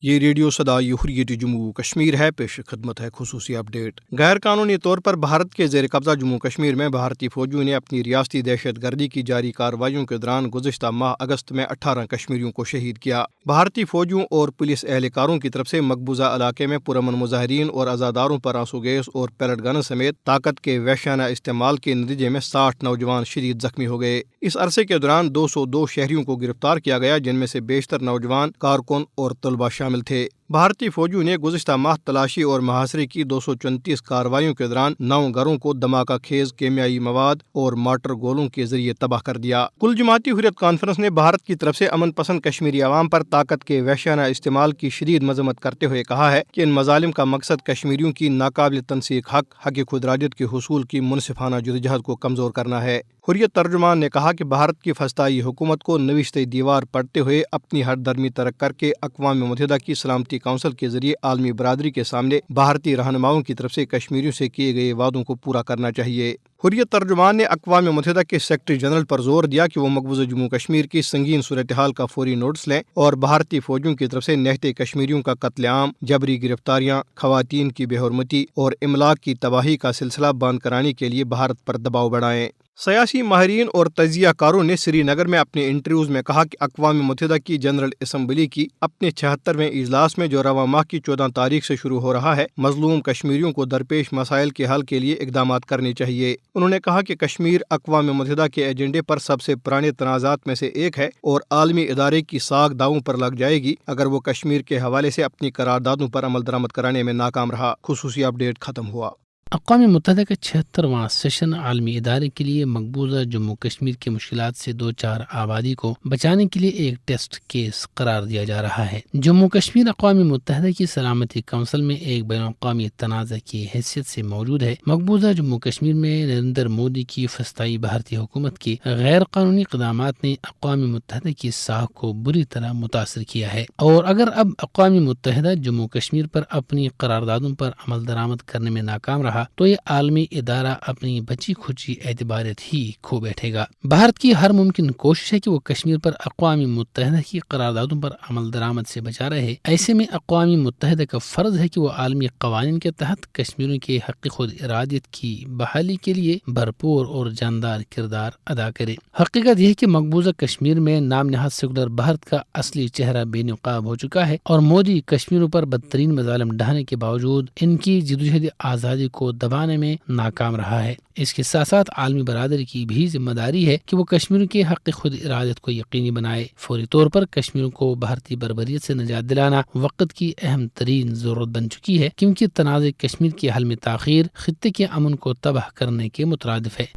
یہ ریڈیو صدائے حریت جموں کشمیر ہے، پیش خدمت ہے خصوصی اپ ڈیٹ۔ غیر قانونی طور پر بھارت کے زیر قبضہ جموں کشمیر میں بھارتی فوجیوں نے اپنی ریاستی دہشت گردی کی جاری کارروائیوں کے دوران گزشتہ ماہ اگست میں 18 کشمیریوں کو شہید کیا۔ بھارتی فوجیوں اور پولیس اہلکاروں کی طرف سے مقبوضہ علاقے میں پرامن مظاہرین اور عزاداروں پر آنسو گیس اور پیلٹ گن سمیت طاقت کے وحشیانہ استعمال کے نتیجے میں 60 نوجوان شدید زخمی ہو گئے۔ اس عرصے کے دوران 202 شہریوں کو گرفتار کیا گیا، جن میں سے بیشتر نوجوان، کارکن اور طلباء شامل تھے۔ بھارتی فوجیوں نے گزشتہ ماہ تلاشی اور محاصرے کی 234 کارروائیوں کے دوران 9 گھروں کو دھماکہ خیز کیمیائی مواد اور مارٹر گولوں کے ذریعے تباہ کر دیا۔ کل جماعتی حریت کانفرنس نے بھارت کی طرف سے امن پسند کشمیری عوام پر طاقت کے وحشیانہ استعمال کی شدید مذمت کرتے ہوئے کہا ہے کہ ان مظالم کا مقصد کشمیریوں کی ناقابل تنسیق حق خود ارادیت کے حصول کی منصفانہ جدوجہد کو کمزور کرنا ہے۔ حریت ترجمان نے کہا کہ بھارت کی فسطائی حکومت کو نوشتہ دیوار پڑھتے ہوئے اپنی ہر درمی ترک کر کے اقوام متحدہ کی سلامتی کونسل کے ذریعے عالمی برادری کے سامنے بھارتی رہنماؤں کی طرف سے کشمیریوں سے کیے گئے وعدوں کو پورا کرنا چاہیے۔ حریت ترجمان نے اقوام متحدہ کے سیکرٹری جنرل پر زور دیا کہ وہ مقبوضہ جموں کشمیر کی سنگین صورتحال کا فوری نوٹس لیں اور بھارتی فوجیوں کی طرف سے نہتے کشمیریوں کا قتل عام، جبری گرفتاریاں، خواتین کی بے حرمتی اور املاک کی تباہی کا سلسلہ بند کرانے کے لیے بھارت پر دباؤ بڑھائیں۔ سیاسی ماہرین اور تجزیہ کاروں نے سری نگر میں اپنے انٹرویوز میں کہا کہ اقوام متحدہ کی جنرل اسمبلی کی اپنے 76ویں اجلاس میں جو رواں ماہ کی 14 تاریخ سے شروع ہو رہا ہے، مظلوم کشمیریوں کو درپیش مسائل کے حل کے لیے اقدامات کرنے چاہیے۔ انہوں نے کہا کہ کشمیر اقوام متحدہ کے ایجنڈے پر سب سے پرانے تنازعات میں سے ایک ہے اور عالمی ادارے کی ساکھ داؤں پر لگ جائے گی اگر وہ کشمیر کے حوالے سے اپنی قراردادوں پر عمل درآمد کرانے میں ناکام رہا۔ خصوصی اپ ڈیٹ ختم ہوا۔ اقوام متحدہ کا 76واں سیشن عالمی ادارے کے لیے مقبوضہ جموں کشمیر کی مشکلات سے دوچار آبادی کو بچانے کے لیے ایک ٹیسٹ کیس قرار دیا جا رہا ہے۔ جموں کشمیر اقوام متحدہ کی سلامتی کونسل میں ایک بین الاقوامی تنازع کی حیثیت سے موجود ہے۔ مقبوضہ جموں کشمیر میں نریندر مودی کی فسطائی بھارتی حکومت کی غیر قانونی اقدامات نے اقوام متحدہ کی ساکھ کو بری طرح متاثر کیا ہے، اور اگر اب اقوام متحدہ جموں کشمیر پر اپنی قراردادوں پر عمل درآمد کرنے میں ناکام رہا تو یہ عالمی ادارہ اپنی بچی کھچی اعتباریت ہی کھو بیٹھے گا۔ بھارت کی ہر ممکن کوشش ہے کہ وہ کشمیر پر اقوام متحدہ کی قراردادوں پر عمل درآمد سے بچا رہے۔ ایسے میں اقوام متحدہ کا فرض ہے کہ وہ عالمی قوانین کے تحت کشمیریوں کے حق خود ارادیت کی بحالی کے لیے بھرپور اور جاندار کردار ادا کرے۔ حقیقت یہ ہے کہ مقبوضہ کشمیر میں نام نہاد سیکولر بھارت کا اصلی چہرہ بے نقاب ہو چکا ہے، اور مودی کشمیریوں پر بدترین مظالم ڈھانے کے باوجود ان کی جدوجہد آزادی کو دبانے میں ناکام رہا ہے۔ اس کے ساتھ ساتھ عالمی برادری کی بھی ذمہ داری ہے کہ وہ کشمیریوں کے حق خود ارادیت کو یقینی بنائے۔ فوری طور پر کشمیریوں کو بھارتی بربریت سے نجات دلانا وقت کی اہم ترین ضرورت بن چکی ہے، کیونکہ تنازع کشمیر کے حل میں تاخیر خطے کے امن کو تباہ کرنے کے مترادف ہے۔